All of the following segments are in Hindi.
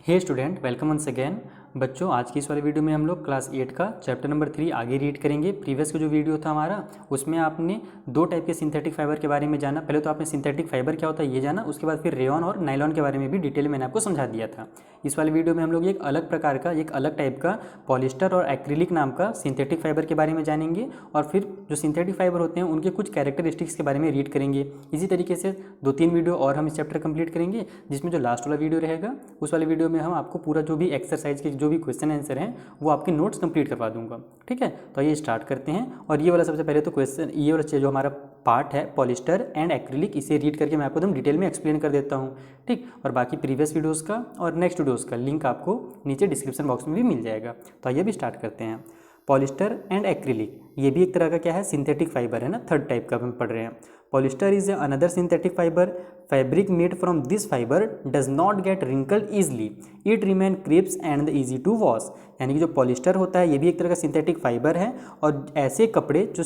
हे स्टूडेंट, वेलकम वंस अगेन। बच्चों, आज की इस वाले वीडियो में हम लोग क्लास 8 का चैप्टर नंबर 3 आगे रीड करेंगे। प्रीवियस का जो वीडियो था हमारा, उसमें आपने दो टाइप के सिंथेटिक फाइबर के बारे में जाना। पहले तो आपने सिंथेटिक फाइबर क्या होता है ये जाना, उसके बाद फिर रेयॉन और नायलॉन के बारे में भी डिटेल मैंने आपको समझा दिया था। इस वाले वीडियो में हम लोग एक अलग प्रकार का, एक अलग टाइप का पॉलिस्टर और एक्रिलिक नाम का सिंथेटिक फाइबर के बारे में जानेंगे, और फिर जो सिंथेटिक फाइबर होते हैं उनके कुछ कैरेक्टरिस्टिक्स के बारे में रीड करेंगे। इसी तरीके से 2-3 वीडियो और हम इस चैप्टर कंप्लीट करेंगे, जिसमें जो लास्ट वाला वीडियो रहेगा उस वाले वीडियो में हम आपको पूरा जो भी एक्सरसाइज के जो भी क्वेश्चन आंसर हैं वो आपके नोट्स कंप्लीट करवा दूंगा। ठीक है, तो ये स्टार्ट करते हैं। और ये वाला सबसे पहले तो क्वेश्चन, ये वाला जो हमारा पार्ट है पॉलिस्टर एंड एक्रिलिक, इसे रीड करके मैं आपको एकदम डिटेल में एक्सप्लेन कर देता हूँ। ठीक, और बाकी प्रीवियस वीडियोज़ का और नेक्स्ट वीडियोज़ का लिंक आपको नीचे डिस्क्रिप्शन बॉक्स में भी मिल जाएगा। तो आइए भी स्टार्ट करते हैं। पॉलिस्टर एंड एक्रिलिक, ये भी एक तरह का क्या है, सिंथेटिक फाइबर है ना, थर्ड टाइप का हम पढ़ रहे हैं। Polyester is another synthetic fibre. Fabric made from this fiber does not get wrinkled easily. It remain crisp and easy to wash. यानी कि जो पॉलिस्टर होता है ये भी एक तरह का सिंथेटिक फाइबर है, और ऐसे कपड़े जो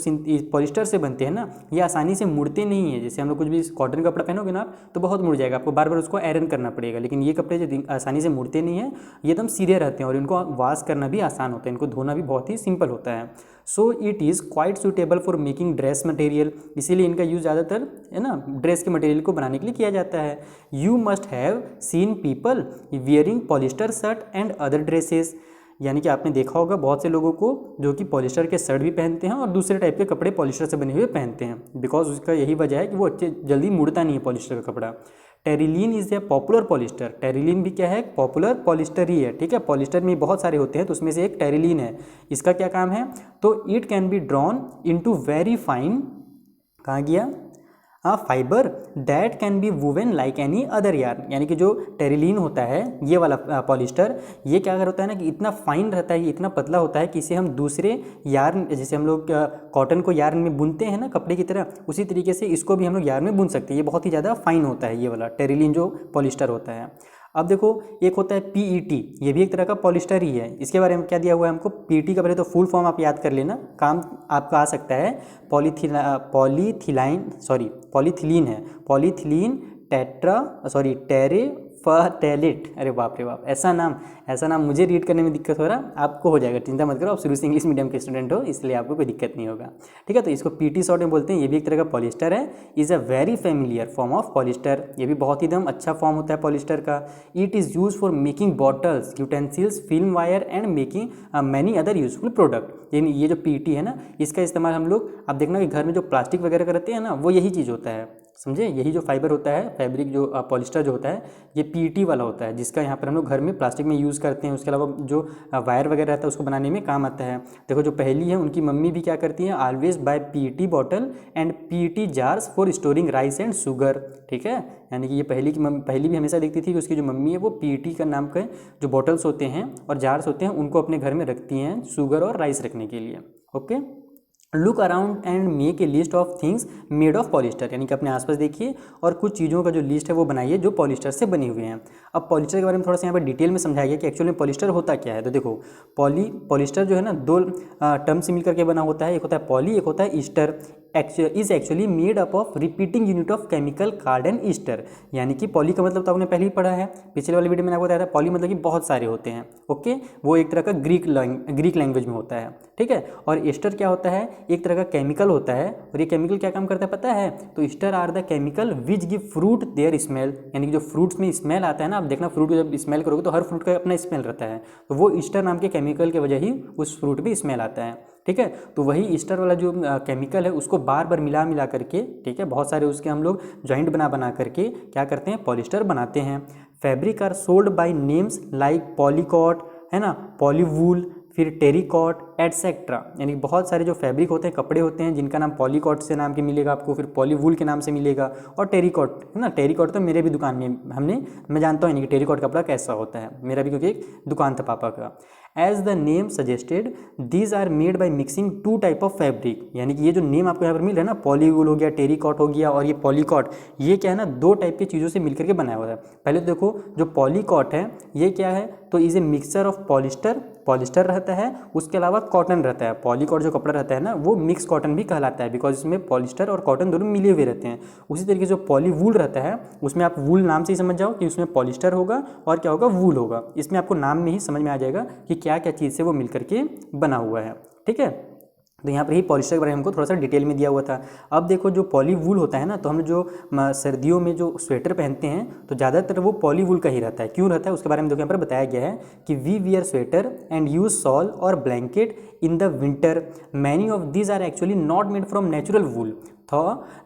पॉलिस्टर से बनते हैं ना, ये आसानी से मुड़ते नहीं है। जैसे हम लोग कुछ भी कॉटन का कपड़ा पहनोगे ना आप, तो बहुत मुड़ जाएगा, आपको बार बार उसको आयरन करना पड़ेगा। लेकिन ये कपड़े जो आसानी से मुड़ते नहीं हैं, ये एकदम सीधे रहते हैं और इनको वॉश करना भी आसान होता है, इनको धोना भी बहुत ही सिंपल होता है। So it is quite suitable for making dress material, इसीलिए इनका यूज़ ज़्यादातर है ना ड्रेस के मटेरियल को बनाने के लिए किया जाता है। You must have seen people wearing polyester shirt and other dresses, यानी कि आपने देखा होगा बहुत से लोगों को जो कि पॉलिस्टर के शर्ट भी पहनते हैं और दूसरे टाइप के कपड़े पॉलिस्टर से बने हुए पहनते हैं, बिकॉज उसका यही वजह है कि वो अच्छे जल्दी मुड़ता नहीं है पॉलिस्टर का कपड़ा। Terylene is a popular polyester, terylene भी क्या है, पॉपुलर पॉलिस्टर ही है। ठीक है, पॉलिस्टर में बहुत सारे होते हैं, तो उसमें से एक टेरिलीन है। इसका क्या काम है, तो it can be drawn into very fine, कहाँ गया, हाँ, fibre that can be woven like any other yarn, यानी कि जो टेरिलीन होता है ये वाला पॉलिस्टर, ये क्या होता है ना कि इतना फाइन रहता है, ये इतना पतला होता है कि इसे हम दूसरे यार्न, जैसे हम लोग कॉटन को यार्न में बुनते हैं ना कपड़े की तरह, उसी तरीके से इसको भी हम लोग यार्न में बुन सकते हैं। ये बहुत ही ज़्यादा फाइन होता है ये वाला टेरिलीन जो पॉलिस्टर होता है। अब देखो, एक होता है पीईटी, ये भी एक तरह का पॉलिस्टर ही है। इसके बारे में क्या दिया हुआ है हमको, पीईटी का पहले तो फुल फॉर्म आप याद कर लेना, काम आपका आ सकता है। पॉलीथिलीन है, पॉलीथिलीन टेरेफथैलेट। अरे बाप रे बाप, ऐसा नाम मुझे रीड करने में दिक्कत हो रहा, आपको हो जाएगा, चिंता मत करो, आप शुरू से इंग्लिश मीडियम के स्टूडेंट हो, इसलिए आपको कोई दिक्कत नहीं होगा। ठीक है, तो इसको पीटी शॉर्ट में बोलते हैं, ये भी एक तरह का पॉलिस्टर है। Is a very familiar form of polyester, ये भी बहुत ही एकदम अच्छा फॉर्म होता है पॉलिस्टर का। It is use for making bottles, utensils, film wire and making many other useful product. ये जो पीटी है ना, इसका इस्तेमाल हम लोग, आप देखना कि घर में जो प्लास्टिक वगैरह करते हैं ना, वो यही चीज़ होता है, समझे। यही जो फाइबर होता है, फैब्रिक जो पॉलिस्टर जो होता है, ये पीटी वाला होता है, जिसका यहाँ पर हम लोग घर में प्लास्टिक में यूज़ करते हैं। उसके अलावा जो वायर वगैरह रहता है उसको बनाने में काम आता है। देखो, जो पहली है उनकी मम्मी भी क्या करती हैं, always buy PT bottle and PT jars for storing rice and sugar. ठीक है, यानी कि ये पहली भी हमेशा देखती थी कि उसकी जो मम्मी है वो पीटी का नाम के जो बॉटल्स होते हैं और जार्स होते हैं उनको अपने घर में रखती हैं शुगर और राइस रखने के लिए। Okay, look around and make a list of things made of polyester, यानी कि अपने आसपास देखिए और कुछ चीज़ों का जो लिस्ट है वो बनाइए जो पॉलिस्टर से बने हुए हैं। अब पॉलिस्टर के बारे में थोड़ा सा यहाँ पर डिटेल में समझाया गया कि एक्चुअली में पॉलिस्टर होता क्या है। तो देखो, पॉलिस्टर जो है ना, दो टर्म से मिलकर के बना होता है, एक होता है पॉली, एक होता है Easter. Is actually made up of repeating unit of chemical card and Easter, यानी कि पॉली का मतलब तो आपने पहले ही पढ़ा है, पिछले वाले वीडियो में आपको बताया था। पॉली मतलब कि बहुत सारे होते हैं। ओके, वो एक तरह का ग्रीक लैंग्वेज में होता है। ठीक है, और ईस्टर क्या होता है, एक तरह का केमिकल होता है। और ये केमिकल क्या काम करता है पता है, तो ester are the chemical which give fruit their smell, यानी कि जो फ्रूट्स में स्मेल आता है ना, आप देखना फ्रूट को जब स्मेल करोगे तो हर फ्रूट का अपना स्मेल रहता है, तो वो ईस्टर नाम के केमिकल की वजह ही उस फ्रूट में स्मेल आता है। ठीक है, तो वही ईस्टर वाला जो केमिकल है उसको बार बार मिला करके, ठीक है, बहुत सारे उसके हम लोग जॉइंट बना करके क्या करते हैं, पॉलिस्टर बनाते हैं। Fabric are sold by names like Polycot, है ना, पॉलीवूल, फिर टेरिकॉट एटसेट्रा, यानी बहुत सारे जो फैब्रिक होते हैं, कपड़े होते हैं, जिनका नाम पॉलीकॉट से नाम के मिलेगा आपको, फिर पॉलीवूल के नाम से मिलेगा, और टेरिकॉट, है ना। टेरिकॉट तो मेरे भी दुकान में मैं जानता हूँ कि टेरिकॉट कपड़ा कैसा होता है, मेरा भी क्योंकि एक दुकान था पापा का। As the name suggested these are made by mixing two type of fabric, यानी कि ये जो नेम आपको यहाँ पर मिल रहा है ना, पॉलीवूल हो गया, टेरिकॉट हो गया, और ये पॉलीकॉट, ये क्या है ना, दो टाइप की चीज़ों से मिलकर के बनाया हुआ है। पहले तो देखो, जो पॉलीकॉट है ये क्या है, तो तो is a mixture of polyester, polyester रहता है, उसके अलावा कॉटन रहता है। पॉलीकॉट जो कपड़ा रहता है ना वो मिक्स कॉटन भी कहलाता है, बिकॉज इसमें पॉलिस्टर और कॉटन दोनों मिले हुए रहते हैं। उसी तरीके से जो पॉली वूल रहता है उसमें आप वूल नाम से ही समझ जाओ कि उसमें पॉलिस्टर होगा और क्या होगा, वूल होगा। इसमें आपको नाम में ही समझ में आ जाएगा कि क्या क्या चीज़ से वो मिल करके बना हुआ है, ठीक है। तो यहाँ पर ही पॉलिस्टर के बारे में हमको थोड़ा सा डिटेल में दिया हुआ था। अब देखो जो पॉली वूल होता है ना, तो हम जो सर्दियों में जो स्वेटर पहनते हैं तो ज़्यादातर वो पॉली वूल का ही रहता है। क्यों रहता है उसके बारे में देखो यहाँ पर बताया गया है कि we wear sweater and use shawl और blanket in the winter, many of these are actually not made from natural wool though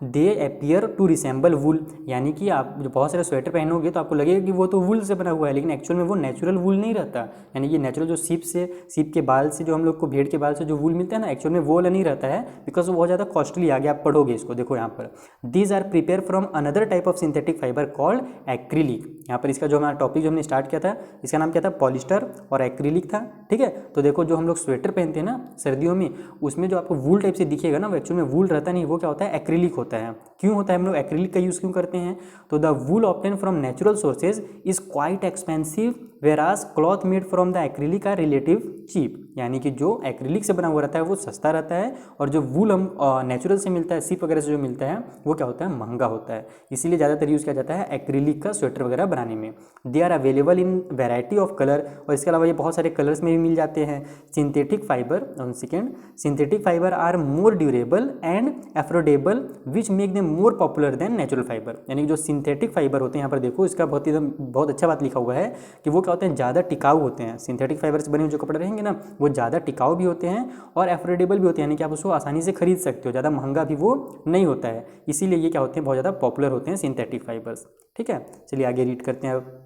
they appear to resemble wool. यानी कि आप जो बहुत सारे स्वेटर पहनोगे तो आपको लगेगा कि वो तो वूल से बना हुआ है, लेकिन एक्चुअल में वो नेचुरल वूल नहीं रहता। यानी कि नेचुरल जो सीप के बाल से जो हम लोग को भेड़ के बाल से जो वूल मिलता है ना, एक्चुअल में वो वाला नहीं रहता है, बिकॉज वो बहुत ज़्यादा कॉस्टली। आगे आप पढ़ोगे इसको, देखो यहाँ पर these are prepare from another type of synthetic fibre called acrylic. यहाँ पर इसका जो हमारा टॉपिक जो हमने स्टार्ट किया था इसका नाम क्या था, पॉलिस्टर और एक्रिलिक था, ठीक है। तो देखो जो हम लोग स्वेटर पहनते हैं ना सर्दियों में, उसमें जो आपको वूल टाइप से दिखेगा ना, वो एक्चुअल में वूल रहता नहीं, वो क्या होता है, एक्रिलिक होता है। क्यों होता है, हम लोग एक्रिलिक का यूज़ क्यों करते हैं, तो the wool obtain from natural sources is quite expensive whereas cloth made from the acrylic are relative cheap. यानी कि जो एक्रिलिक से बना हुआ रहता है वो सस्ता रहता है, और जो वूल हम नेचुरल से मिलता है, सीप वगैरह से जो मिलता है, वो क्या होता है, महंगा होता है। इसीलिए ज़्यादातर यूज़ किया जाता है एक्रिलिक का स्वेटर वगैरह बनाने में। They are available in variety of colour, और इसके अलावा ये बहुत सारे कलर्स में भी मिल जाते हैं। Synthetic fibre, second synthetic fibre are more durable and affordable which make them more popular than natural fibre. यानी कि जो सिंथेटिक फाइबर होते हैं, यहाँ पर देखो इसका बहुत अच्छा बात लिखा हुआ है कि वो क्या होते हैं, ज़्यादा टिकाऊ होते हैं। सिंथेटिक फाइबर से बने हुए जो कपड़े रहेंगे ना, वो ज़्यादा टिकाऊ भी होते हैं और एफोर्डेबल भी होते हैं, यानी कि आप उसको आसानी से खरीद सकते हो, ज़्यादा महंगा भी वो नहीं होता है। इसीलिए ये क्या होते हैं, बहुत ज़्यादा पॉपुलर होते हैं सिंथेटिक फाइबर्स, ठीक है। चलिए आगे रीड करते हैं अब।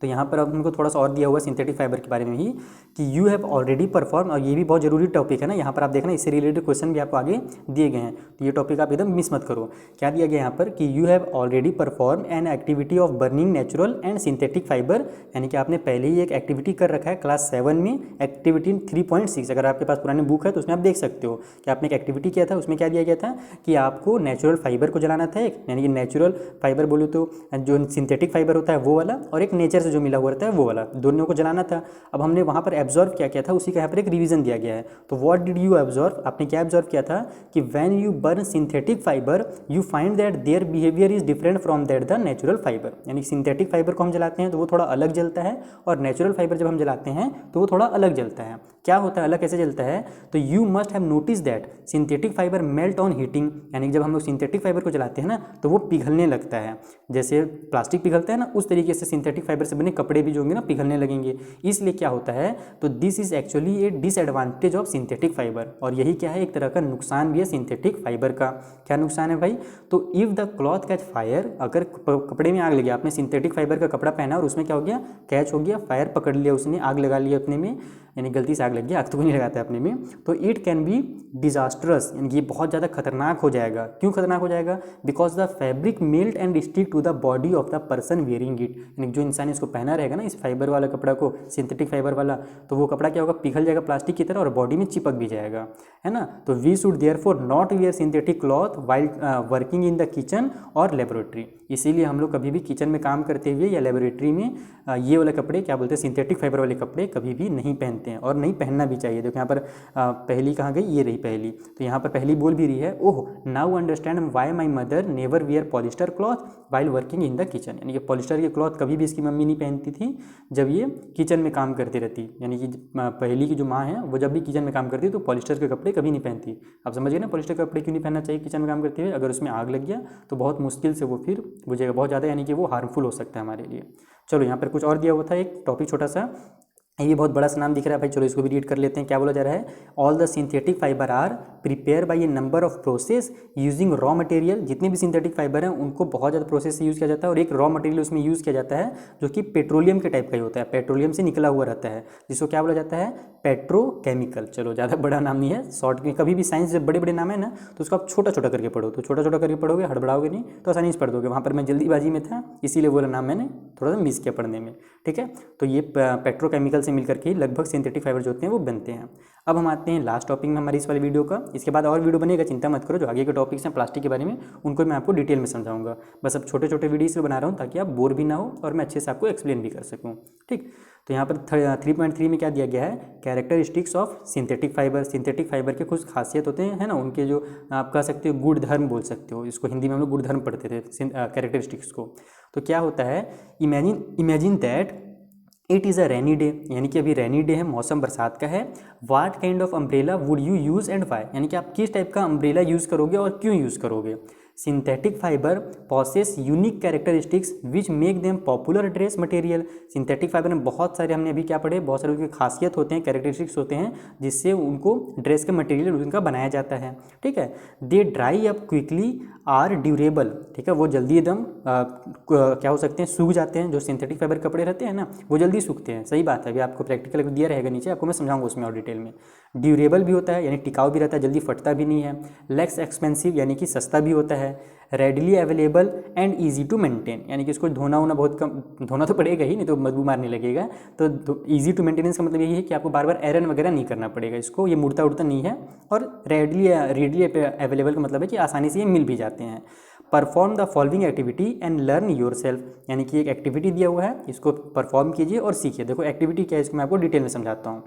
तो यहाँ पर अब हमको थोड़ा सा और दिया हुआ है सिंथेटिक फाइबर के बारे में ही कि यू हैव ऑलरेडी परफॉर्म, और ये भी बहुत जरूरी टॉपिक है ना, यहाँ पर आप देखना इससे रिलेटेड क्वेश्चन भी आपको आगे दिए गए हैं, तो ये टॉपिक आप एकदम मिस मत करो। क्या दिया गया यहाँ पर कि you have already perform an activity of burning natural and synthetic fibre, यानी कि आपने पहले ही एक एक्टिविटी कर रखा है क्लास 7 में, एक्टिविटी 3.6। अगर आपके पास पुरानी बुक है तो उसमें आप देख सकते हो कि आपने एक एक्टिविटी किया था। उसमें क्या दिया गया था कि आपको नेचुरल फाइबर को जलाना था एक, यानी कि नेचुरल फाइबर बोलो तो जो सिंथेटिक फाइबर होता है वो वाला, और एक नेचर जो मिला हुआ रहता है वो वाला, दोनों को जलाना था। अब हमने वहाँ पर एब्जॉर्व क्या किया था, उसी का यहाँ पर एक रिवीजन दिया गया है। तो व्हाट डिड यू एब्जॉर्व, आपने क्या एब्जॉर्व किया था कि when you burn synthetic fibre you find that their behaviour is different from that the natural fibre. यानी सिंथेटिक फाइबर को हम जलाते हैं तो वो थोड़ा अलग जलता है, और नेचुरल फाइबर जब हम जलाते हैं तो वो थोड़ा अलग जलता है। क्या होता है, अलग कैसे जलता है, तो you must have notice that synthetic fibre melt on heating. यानी जब हम लोग सिंथेटिक फाइबर को जलाते हैं ना तो वो पिघलने लगता है, जैसे प्लास्टिक पिघलता है ना, उस तरीके से सिंथेटिक फाइबर से बने कपड़े भी जो होंगे ना पिघलने लगेंगे। इसलिए क्या होता है, तो this is actually A disadvantage of synthetic fibre, और यही क्या है, एक तरह का नुकसान भी है सिंथेटिक फाइबर का। क्या नुकसान है भाई, तो if the cloth catch fire, अगर कपड़े में आग लगी, आपने सिंथेटिक फाइबर का कपड़ा पहना और उसमें क्या हो गया, कैच हो गया, फायर पकड़ लिया उसने, आग लगा लिया अपने में, यानी गलती से आग लग गया, आग तो नहीं लगाता है अपने में, तो इट कैन बी डिजास्ट्रस, यानी ये बहुत ज़्यादा खतरनाक हो जाएगा। क्यों खतरनाक हो जाएगा, because the fabric melt and stick to the body of the person wearing it. यानी जो इंसान इसको पहना रहेगा ना, इस फाइबर वाला कपड़ा को, सिंथेटिक फाइबर वाला, तो वो कपड़ा क्या होगा, पिघल जाएगा प्लास्टिक की तरह और बॉडी में चिपक भी जाएगा, है ना। तो we should therefore not wear synthetic cloth while working in the kitchen और लेबोरेटरी। इसीलिए हम लोग कभी भी किचन में काम करते हुए या लेबोरेटरी में ये वाले कपड़े, क्या बोलते हैं, सिंथेटिक फाइबर वाले कपड़े कभी भी नहीं पहनते हैं, और नहीं पहनना भी चाहिए। देखो यहाँ पर पहली कहाँ गई, ये रही पहली, तो यहाँ पर पहली बोल भी रही है, ओह now understand why my mother never wear polyester cloth while working in the kitchen. यानी कि पॉलिस्टर के क्लॉथ कभी भी इसकी मम्मी नहीं पहनती थी जब ये किचन में काम करती रहती। यानी कि पहली की जो माँ है वो जब भी किचन में काम करती है तो पॉलिस्टर के कपड़े कभी नहीं पहनती। आप समझिए ना, पॉलिस्टर के कपड़े क्यों नहीं पहनना चाहिए किचन में काम करते हुए, अगर उसमें आग लग गया तो बहुत मुश्किल से वो फिर बुझेगा बहुत ज़्यादा, यानी कि वो हार्मफुल हो सकता है हमारे लिए। चलो यहाँ पर कुछ और दिया हुआ था, एक टॉपिक छोटा सा, ये बहुत बड़ा सा नाम दिख रहा है भाई, चलो इसको भी रीड कर लेते हैं। क्या बोला जा रहा है, all the synthetic fibre are prepare by a number of process using raw material. जितने भी सिंथेटिक फाइबर हैं उनको बहुत ज़्यादा प्रोसेस से यूज़ किया जाता है, और एक रॉ मटेरियल उसमें यूज़ किया जाता है जो कि पेट्रोलियम के टाइप का ही होता है, पेट्रोलियम से निकला हुआ रहता है, जिसको क्या बोला जाता है, पेट्रोकेमिकल। चलो ज़्यादा बड़ा नाम नहीं है, शॉर्ट में, कभी भी साइंस जब बड़े बड़े नाम है ना तो उसको आप छोटा छोटा करके पढ़ो, तो छोटा छोटा करके पढ़ोगे, हड़बड़ाओगे नहीं तो आसानी से पढ़ दोगे। वहाँ पर मैं जल्दीबाजी में था इसीलिए वो नाम मैंने थोड़ा सा मिस किया पढ़ने में, ठीक है। तो ये पेट्रोकेमिकल से मिलकर के लगभग सिंथेटिक फाइबर जो होते हैं वो बनते हैं। अब हम आते हैं लास्ट टॉपिक में हमारी इस वाली वीडियो का। इसके बाद और वीडियो बनेगा, चिंता मत करो। जो आगे के टॉपिक्स हैं प्लास्टिक के बारे में उनको मैं आपको डिटेल में समझाऊंगा। बस अब छोटे छोटे वीडियो इसलिए बना रहा हूँ ताकि आप बोर भी ना हो और मैं अच्छे से आपको एक्सप्लेन भी कर सकूँ। ठीक, तो यहाँ पर 3.3 में क्या दिया गया है, characteristics of synthetic fibre. Synthetic fibre के कुछ खासियत होते हैं, है ना, उनके जो आप कह सकते हो गुण धर्म बोल सकते हो, इसको हिंदी में हम लोग गुण धर्म पढ़ते थे कैरेक्टरिस्टिक्स को। तो क्या होता है, imagine that it is a rainy day, यानी कि अभी रेनी डे है, मौसम बरसात का है। What kind of umbrella would you use and why, यानी कि आप किस टाइप का अम्ब्रेला यूज़ करोगे और क्यों यूज़ करोगे। Synthetic fibre possesses unique characteristics विच make them popular dress material. Synthetic fibre में बहुत सारे, हमने अभी क्या पढ़े, बहुत सारे उनकी खासियत होते हैं, कैरेक्टरिस्टिक्स होते हैं जिससे उनको ड्रेस का मटेरियल उनका बनाया जाता है। ठीक है, they dry up quickly are durable, ठीक है, वो जल्दी एकदम क्या हो सकते हैं, सूख जाते हैं। जो सिंथेटिक फाइबर कपड़े रहते हैं ना वो जल्दी सूखते हैं, सही बात है। अभी आपको प्रैक्टिकल दिया रहेगा नीचे, आपको मैं समझाऊंगा उसमें और डिटेल में। ड्यूरेबल भी होता है यानी टिकाऊ भी रहता है, जल्दी फटता भी नहीं है। लेस एक्सपेंसिव यानी कि सस्ता भी होता है। Readily available and easy to maintain, यानी कि इसको धोना होना बहुत कम, धोना तो पड़ेगा ही, नहीं तो बदबू मारने लगेगा। तो ईजी टू मेंटेनेंस का मतलब यही है कि आपको बार बार आयरन वगैरह नहीं करना पड़ेगा इसको, ये मुड़ता उड़ता नहीं है। और रेडली अवेलेबल का मतलब है कि आसानी से ये मिल भी जाते हैं। Perform the following activity and learn your self, यानी कि एक एक्टिविटी दिया हुआ है, इसको परफॉर्म कीजिए और सीखिए। देखो एक्टिविटी क्या है, इसको मैं आपको डिटेल में समझाता हूँ।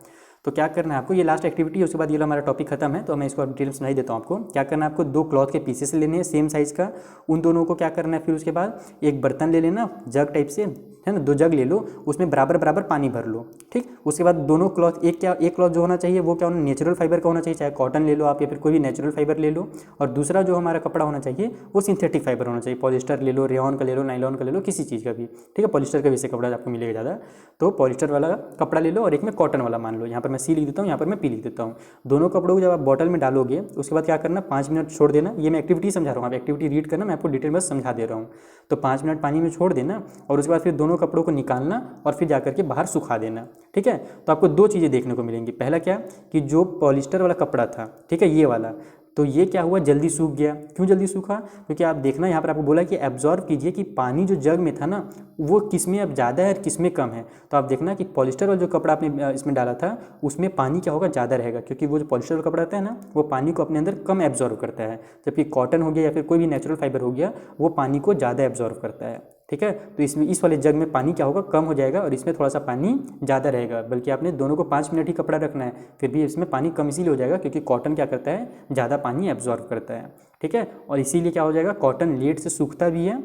तो क्या करना है आपको, ये लास्ट एक्टिविटी है, उसके बाद ये हमारा टॉपिक खत्म है, तो मैं इसको डिटेल में समझा देता हूँ आपको। क्या करना है आपको, 2 क्लॉथ के पीसेस लेने हैं सेम साइज़ का, उन दोनों को क्या करना है, फिर उसके बाद एक बर्तन ले लेना जग टाइप से, है ना, 2 जग ले लो, उसमें बराबर बराबर पानी भर लो। ठीक, उसके बाद दोनों क्लॉथ, एक क्लॉथ जो होना चाहिए वो क्या होना, नेचुरल फाइबर का होना चाहिए, चाहे कॉटन ले लो आप या फिर कोई भी नेचुरल फाइबर ले लो। और दूसरा जो हमारा कपड़ा होना चाहिए वो सिंथेटिक फाइबर होना चाहिए, पॉलिस्टर ले लो, रेयॉन का ले लो, नाइलॉन का ले लो, किसी चीज़ का भी। ठीक है, पॉलिस्टर का वैसे कपड़ा आपको मिलेगा ज़्यादा, तो पॉलिस्टर वाला कपड़ा ले लो और एक में कॉटन वाला मान लो। यहाँ पर मैं सी लिख देता हूँ, यहाँ पर मैं पी लिख देता हूँ। दोनों कपड़ों को जब आप बॉटल में डालोगे उसके बाद क्या करना, 5 मिनट छोड़ देना। ये मैं एक्टिविटी समझा रहा हूँ, आप एक्टिविटी रीड करना, मैं आपको डिटेल में समझा दे रहा हूँ। तो 5 मिनट पानी में छोड़ देना और उसके बाद फिर दोनों कपड़ों को निकालना और फिर जाकर के बाहर सुखा देना। ठीक है, तो आपको 2 चीज़ें देखने को मिलेंगी। पहला क्या कि जो पॉलिस्टर वाला कपड़ा था, ठीक है, ये वाला, तो ये क्या हुआ, जल्दी सूख गया। क्यों जल्दी सूखा, क्योंकि आप देखना यहाँ पर आपको बोला कि एब्जॉर्व कीजिए कि पानी जो जग में था ना वो किस में अब ज़्यादा है और किस में कम है। तो आप देखना कि पॉलिस्टर वाला जो कपड़ा आपने इसमें डाला था उसमें पानी क्या होगा, ज़्यादा रहेगा, क्योंकि वो जो पॉलिस्टर वाला कपड़ा रहता है ना वो पानी को अपने अंदर कम एब्जॉर्व करता है, जबकि कॉटन हो गया या फिर कोई भी नेचुरल फाइबर हो गया वो पानी को ज़्यादा एब्जॉर्व करता है। ठीक है, तो इसमें इस वाले जग में पानी क्या होगा, कम हो जाएगा और इसमें थोड़ा सा पानी ज़्यादा रहेगा। बल्कि आपने दोनों को 5 मिनट ही कपड़ा रखना है, फिर भी इसमें पानी कम इसीलिए हो जाएगा क्योंकि कॉटन क्या करता है, ज़्यादा पानी एब्जॉर्व करता है। ठीक है, और इसीलिए क्या हो जाएगा, कॉटन लेट से सूखता भी है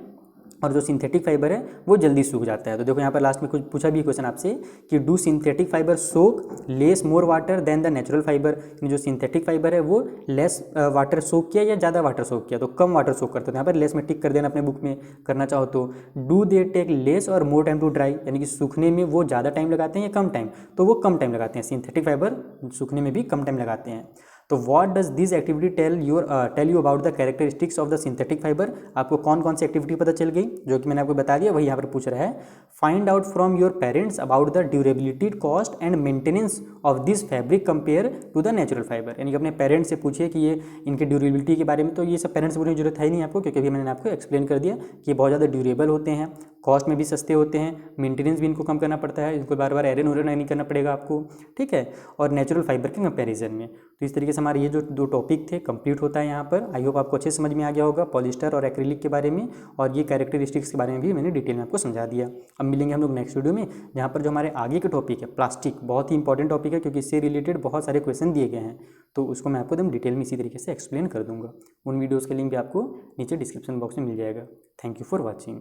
और जो सिंथेटिक फाइबर है वो जल्दी सूख जाता है। तो देखो यहाँ पर लास्ट में कुछ पूछा भी क्वेश्चन आपसे कि do synthetic fibre soak less more water than the natural fibre, जो सिंथेटिक फाइबर है वो लेस वाटर सोक किया या ज़्यादा वाटर सोक किया, तो कम वाटर सोक करता है। यहाँ पर लेस में टिक कर देना अपने बुक में करना चाहो तो। डू दे टेक लेस और मोर टाइम टू ड्राई, यानी कि सूखने में वो ज़्यादा टाइम लगाते हैं या कम टाइम, तो वो कम टाइम लगाते हैं, सिंथेटिक फाइबर सूखने में भी कम टाइम लगाते हैं। तो what does this activity tell you about the characteristics of the synthetic fibre, आपको कौन कौन सी एक्टिविटी पता चल गई जो कि मैंने आपको बता दिया, वही यहाँ पर पूछ रहा है। Find out from your parents about the durability, cost and maintenance of this fabric compare to the natural fibre, यानी कि अपने पेरेंट्स से पूछिए कि ये इनके ड्यूरेबिलिटी के बारे में। तो ये सब पेरेंट्स से पूछने की जरूरत है ही नहीं आपको, क्योंकि अभी मैंने आपको एक्सप्लेन कर दिया कि ये बहुत ज़्यादा ड्यूरेबल होते हैं, कॉस्ट में भी सस्ते होते हैं, मेंटेनेंस भी इनको कम करना पड़ता है, इनको बार बार आयरन वगैरह नहीं करना पड़ेगा आपको। ठीक है, और नेचुरल फाइबर के कंपैरिजन में। तो इस तरीके से हमारे ये जो 2 टॉपिक थे कंप्लीट होता है यहाँ पर। आई होप आपको अच्छे समझ में आ गया होगा पॉलिस्टर और एक्रिलिक के बारे में, और ये कैरेक्टरिस्टिक्स के बारे में भी मैंने डिटेल में आपको समझा दिया। अब मिलेंगे हम लोग नेक्स्ट वीडियो में, जहाँ पर जो हमारे आगे के टॉपिक है प्लास्टिक, बहुत ही इंपॉर्टेंट टॉपिक है क्योंकि इससे रिलेटेड बहुत सारे क्वेश्चन दिए गए हैं, तो उसको मैं आपको एकदम डिटेल में इसी तरीके से एक्सप्लेन कर दूंगा। उन वीडियोज़ के लिंक भी आपको नीचे डिस्क्रिप्शन बॉक्स में मिल जाएगा। Thank you for watching.